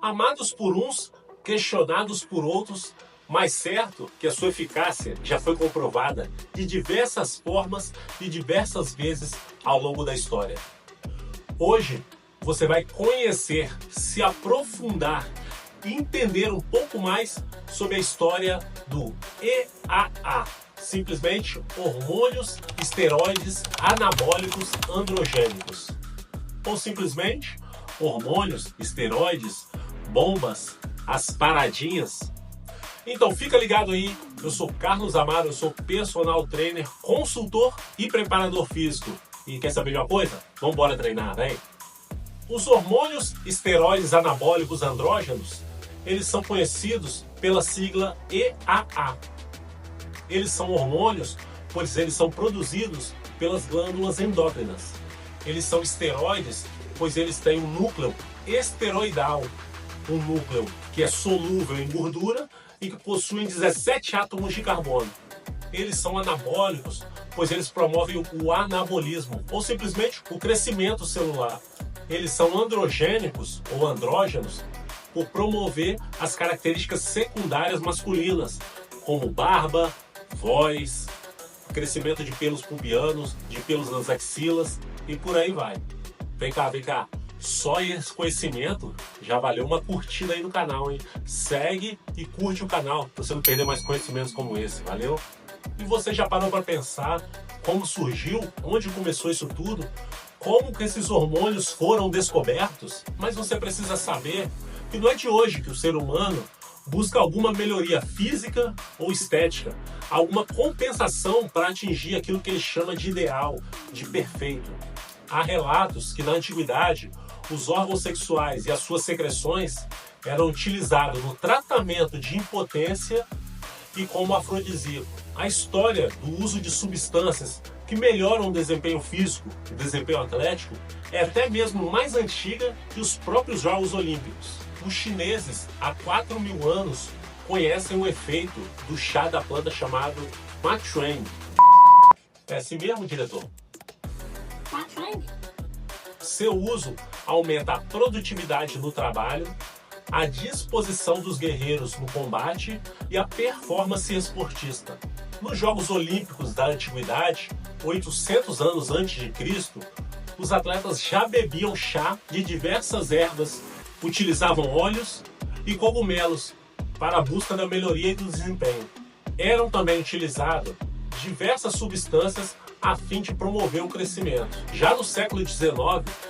Amados por uns, questionados por outros, mas certo que a sua eficácia já foi comprovada de diversas formas e diversas vezes ao longo da história. Hoje você vai conhecer, se aprofundar e entender um pouco mais sobre a história do EAA, simplesmente hormônios, esteroides anabólicos androgênicos, ou simplesmente hormônios, esteroides, bombas, as paradinhas. Então fica ligado aí, eu sou Carlos Amaro, eu sou personal trainer, consultor e preparador físico. E quer saber de uma coisa? Vamos embora treinar, vem! Os hormônios esteroides anabólicos andrógenos, eles são conhecidos pela sigla EAA. Eles são hormônios, pois eles são produzidos pelas glândulas endócrinas. Eles são esteroides, pois eles têm um núcleo esteroidal, um núcleo que é solúvel em gordura e que possui 17 átomos de carbono. Eles são anabólicos, pois eles promovem o anabolismo, ou simplesmente o crescimento celular. Eles são androgênicos, ou andrógenos, por promover as características secundárias masculinas, como barba, voz, crescimento de pelos pubianos, de pelos nas axilas e por aí vai. Vem cá, vem cá. Só esse conhecimento já valeu uma curtida aí no canal, hein? Segue e curte o canal para você não perder mais conhecimentos como esse, valeu? E você já parou para pensar como surgiu, onde começou isso tudo? Como que esses hormônios foram descobertos? Mas você precisa saber que não é de hoje que o ser humano busca alguma melhoria física ou estética, alguma compensação para atingir aquilo que ele chama de ideal, de perfeito. Há relatos que na antiguidade os órgãos sexuais e as suas secreções eram utilizados no tratamento de impotência e como afrodisíaco. A história do uso de substâncias que melhoram o desempenho físico, o desempenho atlético, é até mesmo mais antiga que os próprios Jogos Olímpicos. Os chineses, há 4.000 anos, conhecem o efeito do chá da planta chamado Ma Chuan. É assim mesmo, diretor? Ma Chuan. Seu uso aumenta a produtividade no trabalho, a disposição dos guerreiros no combate e a performance esportista. Nos Jogos Olímpicos da Antiguidade, 800 anos antes de Cristo, os atletas já bebiam chá de diversas ervas, utilizavam óleos e cogumelos para a busca da melhoria e do desempenho. Eram também utilizadas diversas substâncias a fim de promover o crescimento. Já no século XIX,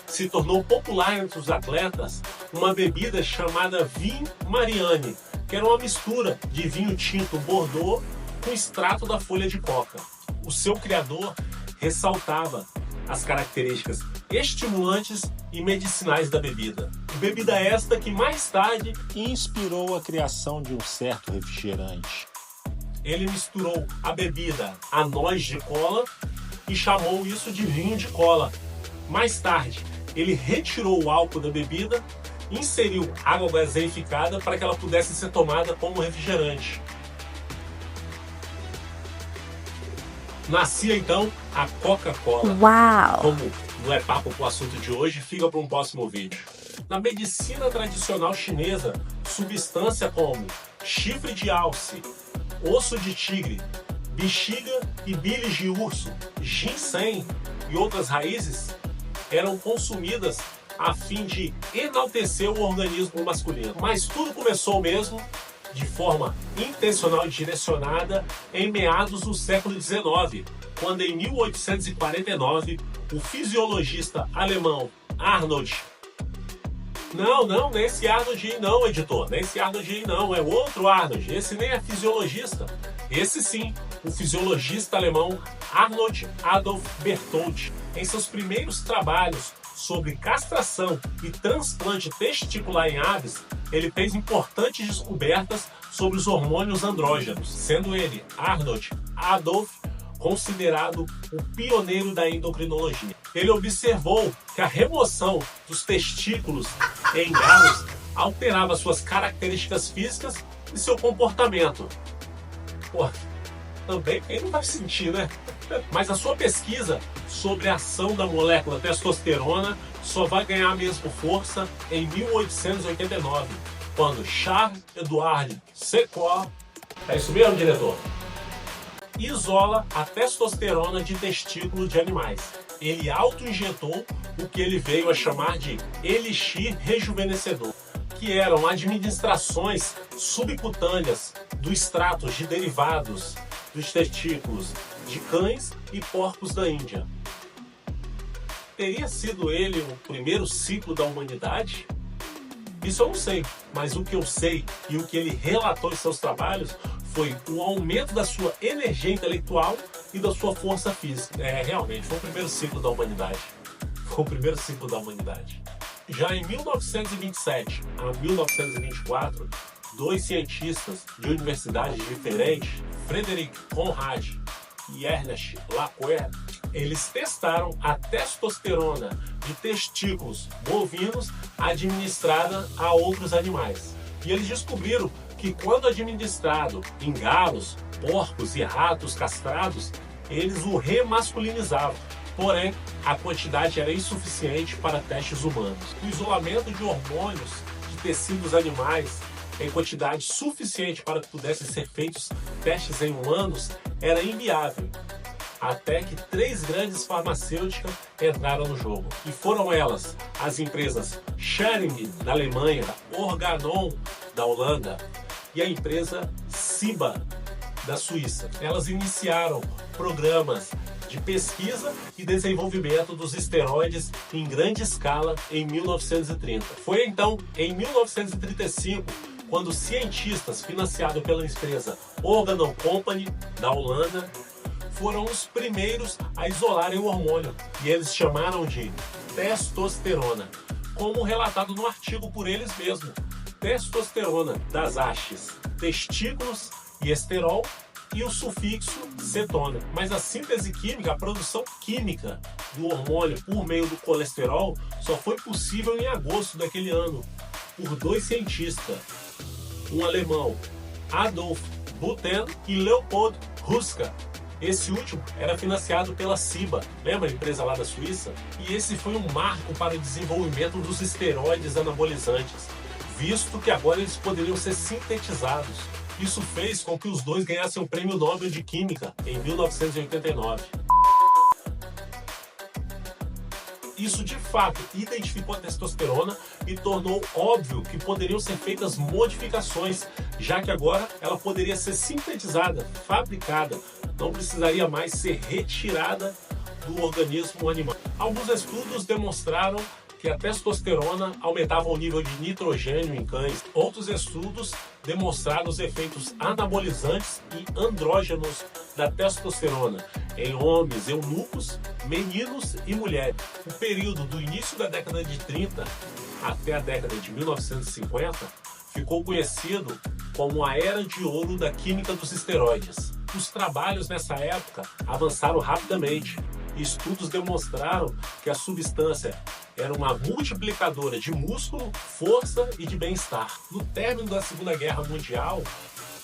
se tornou popular entre os atletas uma bebida chamada Vin Mariani, que era uma mistura de vinho tinto Bordeaux com extrato da folha de coca. O seu criador ressaltava as características estimulantes e medicinais da bebida. Bebida esta que mais tarde inspirou a criação de um certo refrigerante. Ele misturou a bebida a noz de cola e chamou isso de vinho de cola. Mais tarde, ele retirou o álcool da bebida e inseriu água gaseificada para que ela pudesse ser tomada como refrigerante. Nascia então a Coca-Cola. Uau! Como não é papo para o assunto de hoje, fica para um próximo vídeo. Na medicina tradicional chinesa, substância como chifre de alce, osso de tigre, bexiga e bilis de urso, ginseng e outras raízes eram consumidas a fim de enaltecer o organismo masculino. Mas tudo começou mesmo de forma intencional e direcionada em meados do século XIX, quando em 1849 o fisiologista alemão Arnold... Não é esse Arnold aí não, editor, não é esse Arnold aí não, é outro Arnold, esse nem é fisiologista. Esse sim, o fisiologista alemão Arnold Adolf Berthold, em seus primeiros trabalhos sobre castração e transplante testicular em aves, ele fez importantes descobertas sobre os hormônios andrógenos, sendo ele, Arnold Adolf, considerado o pioneiro da endocrinologia. Ele observou que a remoção dos testículos em galos alterava suas características físicas e seu comportamento. Pô, também quem não vai sentir, né? Mas a sua pesquisa sobre a ação da molécula testosterona só vai ganhar mesmo força em 1889, quando Charles-Édouard Secor, é isso mesmo, diretor? Isola a testosterona de testículo de animais. Ele auto-injetou o que ele veio a chamar de elixir rejuvenescedor, que eram administrações subcutâneas do extrato de derivados dos testículos de cães e porcos da Índia. Teria sido ele o primeiro ciclo da humanidade? Isso eu não sei, mas o que eu sei e o que ele relatou em seus trabalhos foi o aumento da sua energia intelectual e da sua força física. Realmente, foi o primeiro ciclo da humanidade. Foi o primeiro ciclo da humanidade. Já em 1927 a 1924, dois cientistas de universidades diferentes, Frederick Conrad e Ernest Lacroix, eles testaram a testosterona de testículos bovinos administrada a outros animais. E eles descobriram que quando administrado em galos, porcos e ratos castrados, eles o remasculinizavam. Porém, a quantidade era insuficiente para testes humanos. O isolamento de hormônios de tecidos animais em quantidade suficiente para que pudessem ser feitos testes em humanos era inviável. Até que três grandes farmacêuticas entraram no jogo. E foram elas as empresas Schering, da Alemanha, Organon, da Holanda, e a empresa Ciba, da Suíça. Elas iniciaram programas de pesquisa e desenvolvimento dos esteroides em grande escala em 1930. Foi então, em 1935, quando cientistas financiados pela empresa Organon Company, da Holanda, foram os primeiros a isolarem o hormônio, e eles chamaram de testosterona, como relatado no artigo por eles mesmos. Testosterona das hastes testículos e esterol e o sufixo cetona. Mas a síntese química, a produção química do hormônio por meio do colesterol só foi possível em agosto daquele ano por dois cientistas, um alemão, Adolf Butten, e Leopold Ruska. Esse último era financiado pela Ciba, lembra a empresa lá da Suíça? E esse foi um marco para o desenvolvimento dos esteroides anabolizantes, visto que agora eles poderiam ser sintetizados. Isso fez com que os dois ganhassem o Prêmio Nobel de Química em 1989. Isso de fato identificou a testosterona e tornou óbvio que poderiam ser feitas modificações, já que agora ela poderia ser sintetizada, fabricada, não precisaria mais ser retirada do organismo animal. Alguns estudos demonstraram que a testosterona aumentava o nível de nitrogênio em cães. Outros estudos demonstraram os efeitos anabolizantes e andrógenos da testosterona em homens eunucos, meninos e mulheres. O período do início da década de 30 até a década de 1950 ficou conhecido como a Era de Ouro da Química dos Esteroides. Os trabalhos nessa época avançaram rapidamente. Estudos demonstraram que a substância era uma multiplicadora de músculo, força e de bem-estar. No término da Segunda Guerra Mundial,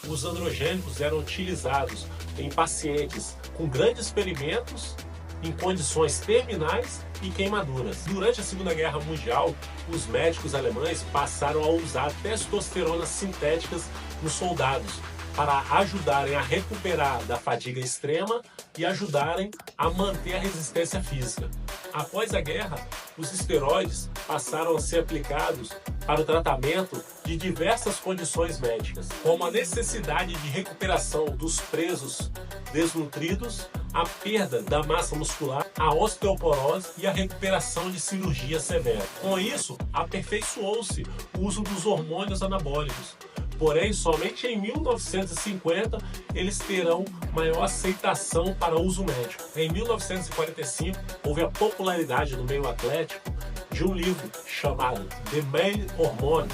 os androgênicos eram utilizados em pacientes com grandes ferimentos, em condições terminais e queimaduras. Durante a Segunda Guerra Mundial, os médicos alemães passaram a usar testosteronas sintéticas nos soldados para ajudarem a recuperar da fadiga extrema e ajudarem a manter a resistência física. Após a guerra, os esteroides passaram a ser aplicados para o tratamento de diversas condições médicas, como a necessidade de recuperação dos presos desnutridos, a perda da massa muscular, a osteoporose e a recuperação de cirurgia severa. Com isso, aperfeiçoou-se o uso dos hormônios anabólicos. Porém, somente em 1950 eles terão maior aceitação para uso médico. Em 1945, houve a popularidade no meio atlético de um livro chamado The Male Hormone,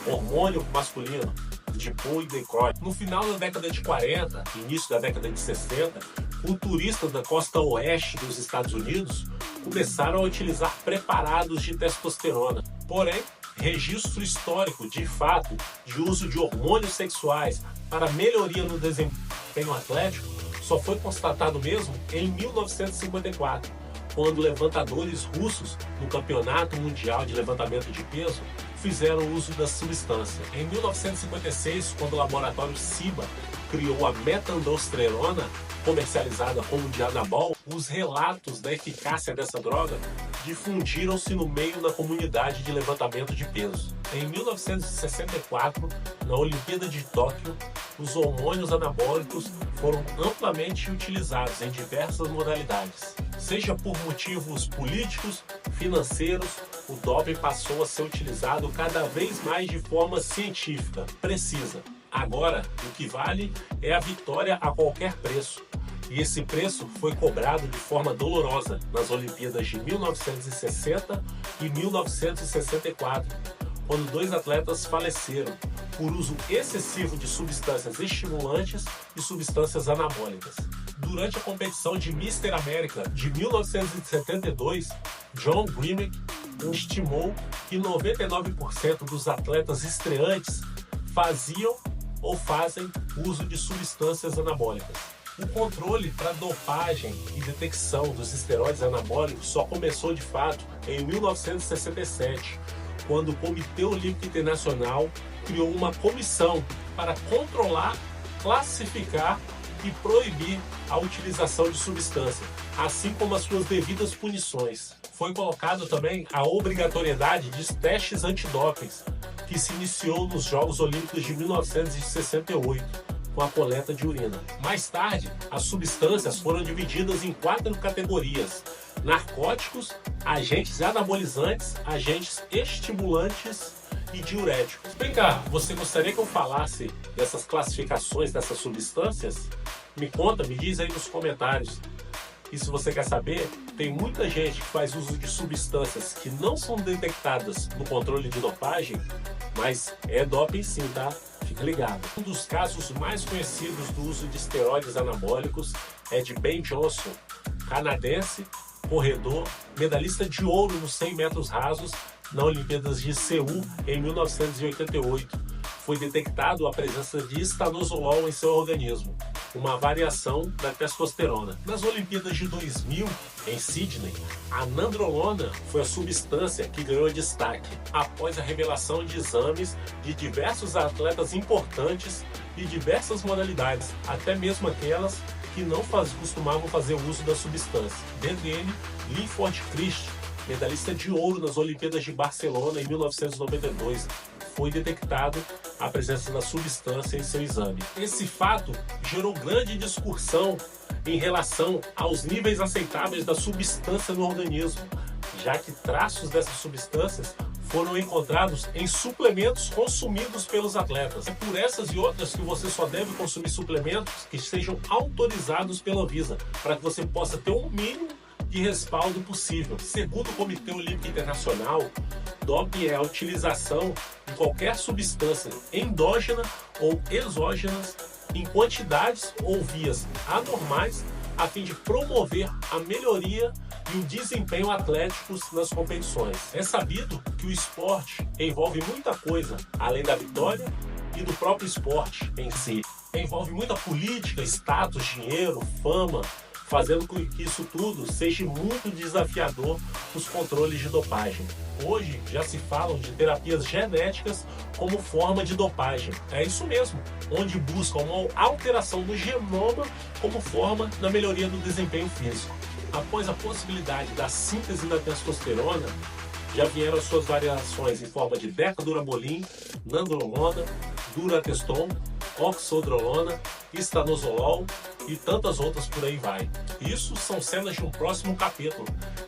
Hormônio Masculino, de Paul e Decroix. No final da década de 40, início da década de 60, culturistas da costa oeste dos Estados Unidos começaram a utilizar preparados de testosterona. Porém, registro histórico, de fato, de uso de hormônios sexuais para melhoria no desempenho atlético só foi constatado mesmo em 1954, quando levantadores russos no Campeonato Mundial de Levantamento de Peso fizeram uso da substância. Em 1956, quando o laboratório Ciba criou a metandosterona, comercializada como Dianabol, os relatos da eficácia dessa droga difundiram-se no meio da comunidade de levantamento de peso. Em 1964, na Olimpíada de Tóquio, os hormônios anabólicos foram amplamente utilizados em diversas modalidades. Seja por motivos políticos, financeiros, o doping passou a ser utilizado cada vez mais de forma científica, precisa. Agora, o que vale é a vitória a qualquer preço. E esse preço foi cobrado de forma dolorosa nas Olimpíadas de 1960 e 1964, quando 2 atletas faleceram por uso excessivo de substâncias estimulantes e substâncias anabólicas. Durante a competição de Mr. América de 1972, John Grimek estimou que 99% dos atletas estreantes faziam ou fazem uso de substâncias anabólicas. O controle para dopagem e detecção dos esteroides anabólicos só começou de fato em 1967, quando o Comitê Olímpico Internacional criou uma comissão para controlar, classificar e proibir a utilização de substância, assim como as suas devidas punições. Foi colocado também a obrigatoriedade de testes antidopings, que se iniciou nos Jogos Olímpicos de 1968. Com a coleta de urina. Mais tarde, as substâncias foram divididas em 4 categorias: narcóticos, agentes anabolizantes, agentes estimulantes e diuréticos. Vem cá, você gostaria que eu falasse dessas classificações dessas substâncias? Me conta, me diz aí nos comentários. E se você quer saber, tem muita gente que faz uso de substâncias que não são detectadas no controle de dopagem, mas é doping sim, tá? Fica ligado. Um dos casos mais conhecidos do uso de esteroides anabólicos é de Ben Johnson, canadense, corredor, medalhista de ouro nos 100 metros rasos na Olimpíadas de Seul em 1988. Foi detectado a presença de estanozolol em seu organismo, uma variação da testosterona. Nas Olimpíadas de 2000, em Sydney, a nandrolona foi a substância que ganhou destaque após a revelação de exames de diversos atletas importantes de diversas modalidades, até mesmo aquelas que não costumavam fazer uso da substância. Dentre ele, Linford Christie, medalhista de ouro nas Olimpíadas de Barcelona em 1992, foi detectado a presença da substância em seu exame. Esse fato gerou grande discussão em relação aos níveis aceitáveis da substância no organismo, já que traços dessas substâncias foram encontrados em suplementos consumidos pelos atletas. É por essas e outras que você só deve consumir suplementos que sejam autorizados pela Anvisa, para que você possa ter um mínimo de respaldo possível. Segundo o Comitê Olímpico Internacional, doping é a utilização de qualquer substância endógena ou exógenas em quantidades ou vias anormais a fim de promover a melhoria e o desempenho atléticos nas competições. É sabido que o esporte envolve muita coisa, além da vitória e do próprio esporte em si. Envolve muita política, status, dinheiro, fama, fazendo com que isso tudo seja muito desafiador os controles de dopagem. Hoje já se falam de terapias genéticas como forma de dopagem. É isso mesmo, onde buscam uma alteração do genoma como forma da melhoria do desempenho físico. Após a possibilidade da síntese da testosterona, já vieram as suas variações em forma de decadurabolin, nandrolona, durateston, oxodrolona, estanozolol e tantas outras por aí vai. Isso são cenas de um próximo capítulo.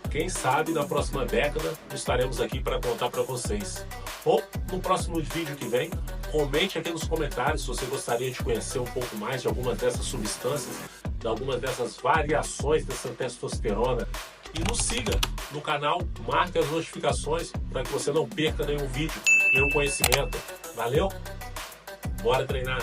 Quem sabe na próxima década estaremos aqui para contar para vocês. Ou no próximo vídeo que vem, comente aqui nos comentários se você gostaria de conhecer um pouco mais de algumas dessas substâncias, de algumas dessas variações dessa testosterona. E nos siga no canal, marque as notificações para que você não perca nenhum vídeo, nenhum conhecimento. Valeu? Bora treinar!